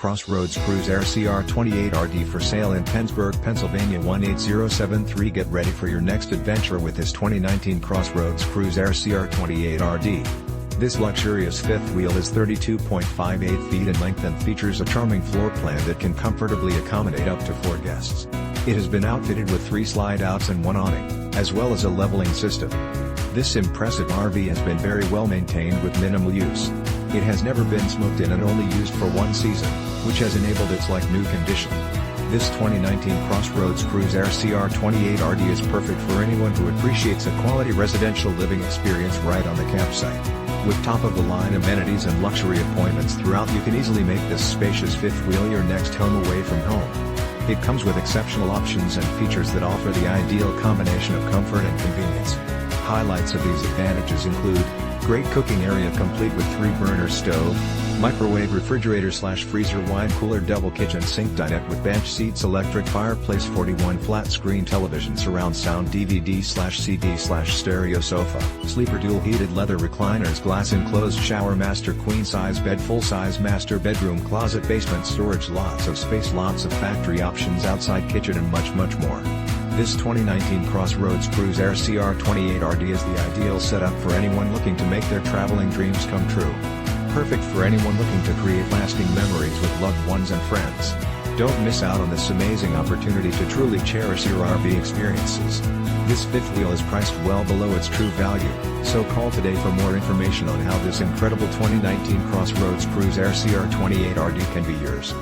CrossRoads Cruise Aire CR28RD for sale in Pennsburg, Pennsylvania 18073. Get ready for your next adventure with this 2019 CrossRoads Cruise Aire CR28RD. This luxurious fifth wheel is 32.58 feet in length and features a charming floor plan that can comfortably accommodate up to 4 guests. It has been outfitted with 3 slide-outs and 1 awning, as well as a leveling system. This impressive RV has been very well maintained with minimal use. It has never been smoked in and only used for 1 season, which has enabled its like-new condition. This 2019 CrossRoads Cruise Aire CR28RD is perfect for anyone who appreciates a quality residential living experience right on the campsite. With top-of-the-line amenities and luxury appointments throughout, you can easily make this spacious fifth wheel your next home away from home. It comes with exceptional options and features that offer the ideal combination of comfort and convenience. Highlights of these advantages include great cooking area complete with 3-burner stove, microwave refrigerator / FreezerWine CoolerDouble kitchen SinkDinette with bench SeatsElectric fireplace 41 flat screen television surround SoundDVD / CD / StereoSofa, SleeperDual heated leather ReclinersGlass enclosed ShowerMaster queen size bed full size master bedroom closet basement storage lots of space lots of factory options outside kitchen and much more. This 2019 CrossRoads Cruise Aire CR28RD is the ideal setup for anyone looking to make their traveling dreams come true. Perfect for anyone looking to create lasting memories with loved ones and friends. Don't miss out on this amazing opportunity to truly cherish your RV experiences. This fifth wheel is priced well below its true value, so call today for more information on how this incredible 2019 CrossRoads Cruise Aire CR28RD can be yours.